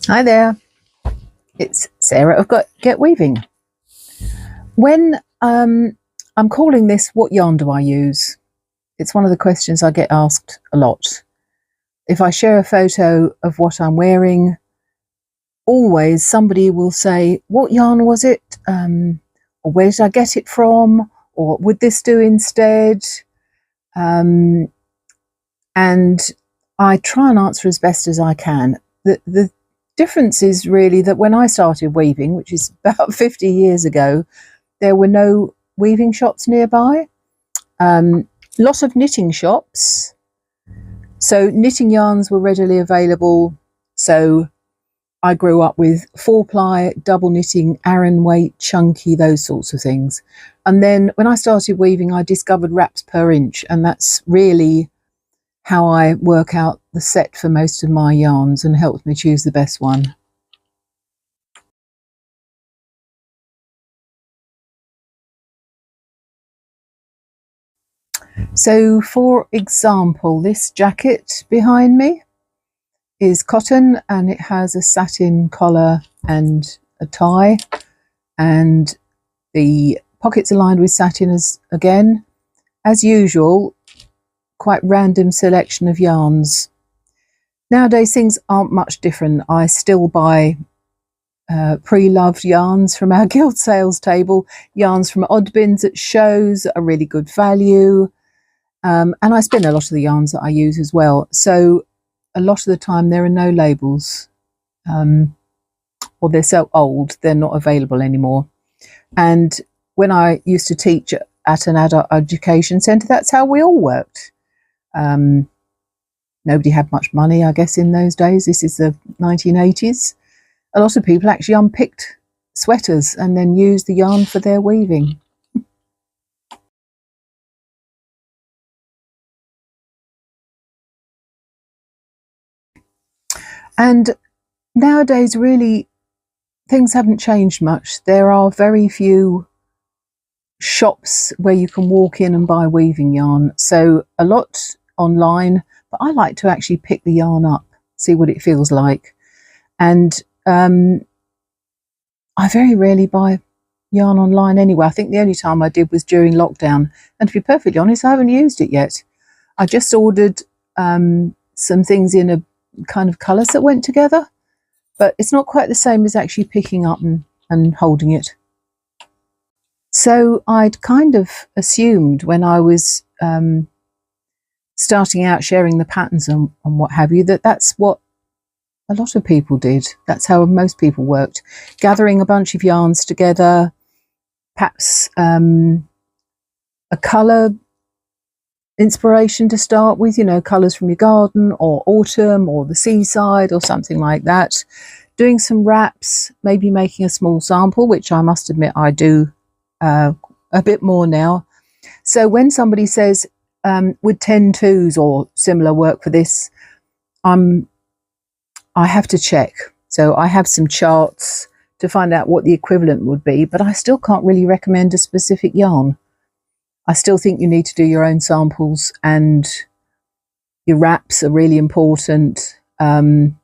Hi there, it's Sarah of Get Weaving. When I'm calling this "What yarn do I use?" It's one of the questions I get asked a lot. If I share a photo of what I'm wearing, always somebody will say, "What yarn was it?" Or "Where did I get it from?" Or "Would this do instead?" And I try and answer as best as I can. The difference is really that when I started weaving, which is about 50 years ago, there were no weaving shops nearby. Lots of knitting shops. So knitting yarns were readily available. So I grew up with 4-ply, double knitting, Aran weight, chunky, those sorts of things. And then when I started weaving, I discovered wraps per inch, and that's really how I work out the set for most of my yarns and helps me choose the best one. So for example, this jacket behind me is cotton and it has a satin collar and a tie, and the pockets are lined with satin as usual, quite random selection of yarns. Nowadays things aren't much different. I still buy pre-loved yarns from our guild sales table, yarns from odd bins at shows at a really good value, and I spin a lot of the yarns that I use as well. So a lot of the time there are no labels, or they're so old they're not available anymore. And when I used to teach at an adult education centre, that's how we all worked. Nobody had much money, I guess, in those days. This is the 1980s. A lot of people actually unpicked sweaters and then used the yarn for their weaving. And nowadays, really, things haven't changed much. There are very few shops where you can walk in and buy weaving yarn. So a lot online, but I like to actually pick the yarn up, see what it feels like. And I very rarely buy yarn online anyway. I think the only time I did was during lockdown. And to be perfectly honest, I haven't used it yet. I just ordered some things in a kind of colours that went together, but it's not quite the same as actually picking up and holding it. So I'd kind of assumed when I was starting out sharing the patterns and what have you, that's what a lot of people did. That's how most people worked, gathering a bunch of yarns together, perhaps a colour inspiration to start with, you know, colours from your garden or autumn or the seaside or something like that. Doing some wraps, maybe making a small sample, which I must admit I do a bit more now. So when somebody says, would 10-2s or similar work for this, I have to check. So I have some charts to find out what the equivalent would be, but I still can't really recommend a specific yarn. I still think you need to do your own samples, and your wraps are really important. And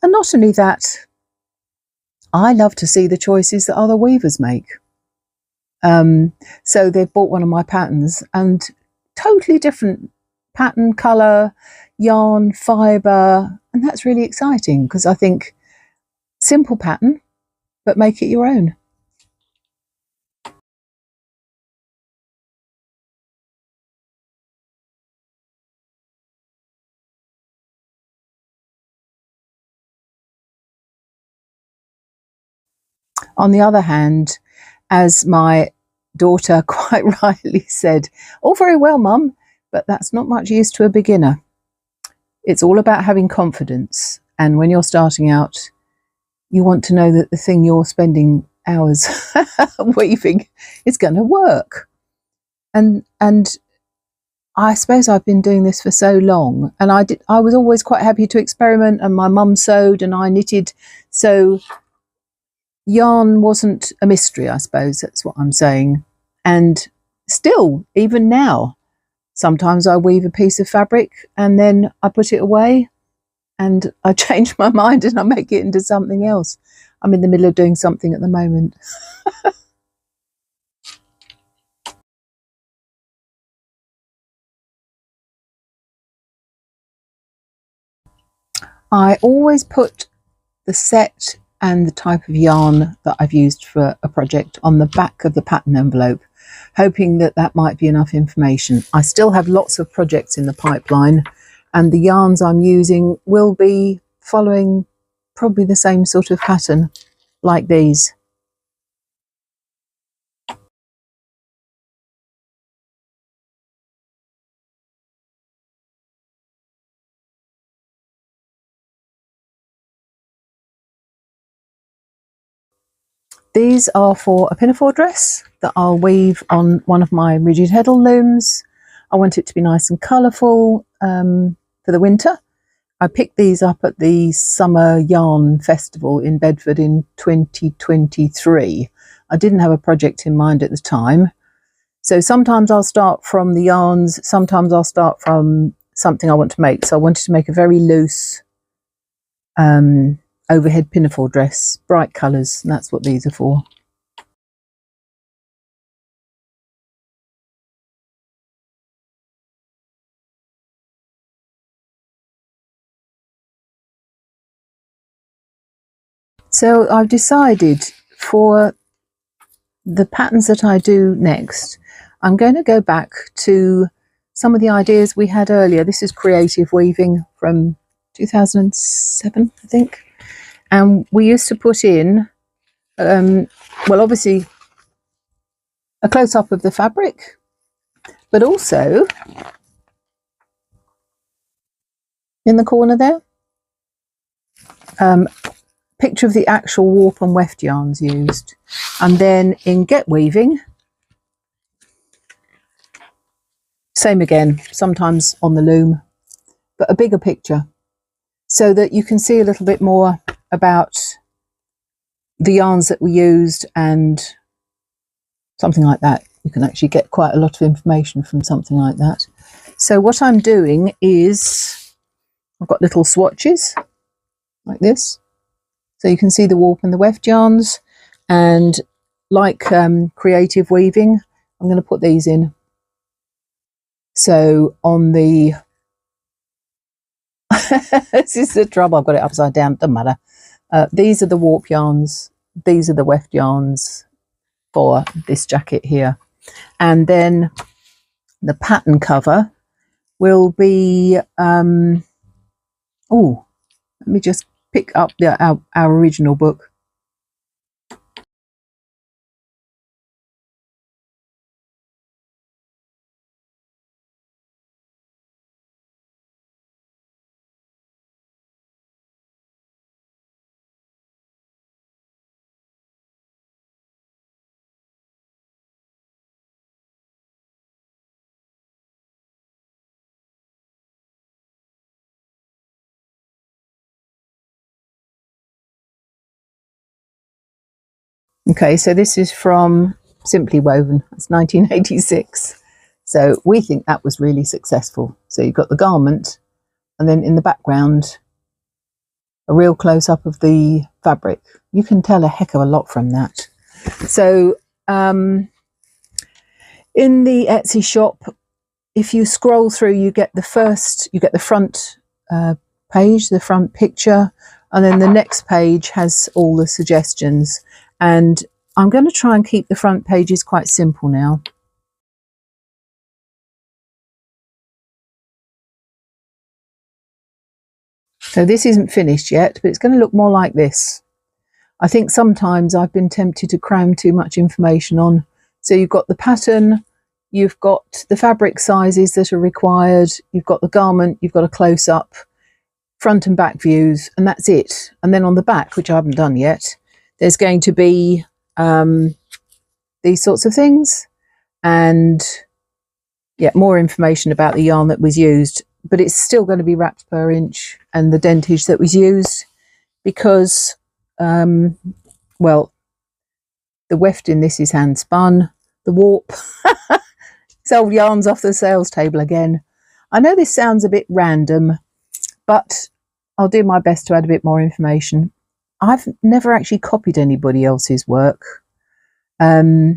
not only that, I love to see the choices that other weavers make. So they've bought one of my patterns and totally different pattern, colour, yarn, fibre, and that's really exciting because I think simple pattern, but make it your own. On the other hand, as my daughter quite rightly said, "All very well, Mum, but that's not much use to a beginner." It's all about having confidence. And when you're starting out, you want to know that the thing you're spending hours weaving is going to work. And I suppose I've been doing this for so long, and I was always quite happy to experiment, and my mum sewed and I knitted. So yarn wasn't a mystery, I suppose. That's what I'm saying. And still, even now, sometimes I weave a piece of fabric and then I put it away and I change my mind and I make it into something else. I'm in the middle of doing something at the moment. I always put the set and the type of yarn that I've used for a project on the back of the pattern envelope, hoping that that might be enough information. I still have lots of projects in the pipeline, and the yarns I'm using will be following probably the same sort of pattern like these. These are for a pinafore dress that I'll weave on one of my rigid heddle looms. I want it to be nice and colourful for the winter. I picked these up at the Summer Yarn Festival in Bedford in 2023. I didn't have a project in mind at the time. So sometimes I'll start from the yarns, sometimes I'll start from something I want to make. So I wanted to make a very loose overhead pinafore dress, bright colours, and that's what these are for. So I've decided for the patterns that I do next, I'm going to go back to some of the ideas we had earlier. This is creative weaving from 2007, I think. And we used to put in, well, obviously a close-up of the fabric, but also in the corner there, picture of the actual warp and weft yarns used. And then in get weaving, same again, sometimes on the loom, but a bigger picture so that you can see a little bit more about the yarns that we used and something like that. You can actually get quite a lot of information from something like that. So what I'm doing is I've got little swatches like this, so you can see the warp and the weft yarns, and like creative weaving, I'm going to put these in. So on the this is the trouble, I've got it upside down, doesn't matter. These are the warp yarns, these are the weft yarns for this jacket here, and then the pattern cover will be oh, let me just pick up our original book. Okay, so this is from Simply Woven. It's 1986. So we think that was really successful. So you've got the garment, and then in the background, a real close-up of the fabric. You can tell a heck of a lot from that. So in the Etsy shop, if you scroll through, you get the front page, the front picture, and then the next page has all the suggestions. And I'm going to try and keep the front pages quite simple now. So this isn't finished yet, but it's going to look more like this. I think sometimes I've been tempted to cram too much information on. So you've got the pattern, you've got the fabric sizes that are required, you've got the garment, you've got a close-up, front and back views, and that's it. And then on the back, which I haven't done yet, there's going to be these sorts of things, and yeah, more information about the yarn that was used, but it's still going to be wrapped per inch and the dentage that was used, because well, the weft in this is hand spun, the warp sold yarns off the sales table again. I know this sounds a bit random, but I'll do my best to add a bit more information. I've never actually copied anybody else's work. I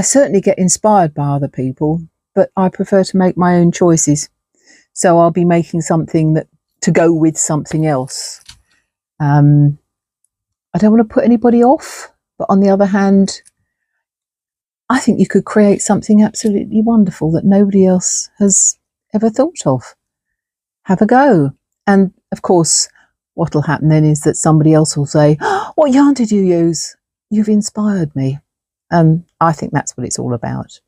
certainly get inspired by other people, but I prefer to make my own choices. So I'll be making something that to go with something else. I don't want to put anybody off, but on the other hand, I think you could create something absolutely wonderful that nobody else has ever thought of. Have a go. And of course, what'll happen then is that somebody else will say, oh, what yarn did you use? You've inspired me. And I think that's what it's all about.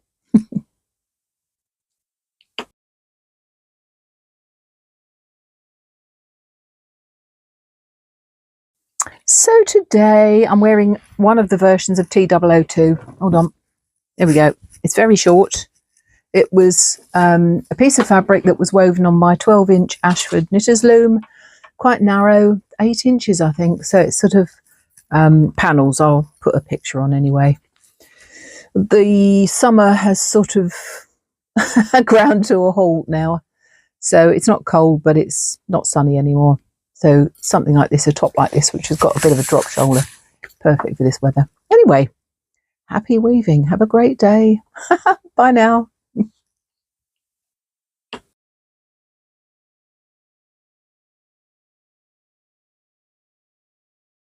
So today I'm wearing one of the versions of T002. Hold on. There we go. It's very short. It was a piece of fabric that was woven on my 12-inch Ashford knitter's loom, quite narrow, 8 inches, I think. So it's sort of panels. I'll put a picture on anyway. The summer has sort of ground to a halt now. So it's not cold, but it's not sunny anymore. So something like this, a top like this, which has got a bit of a drop shoulder, perfect for this weather. Anyway, happy weaving. Have a great day. Bye now.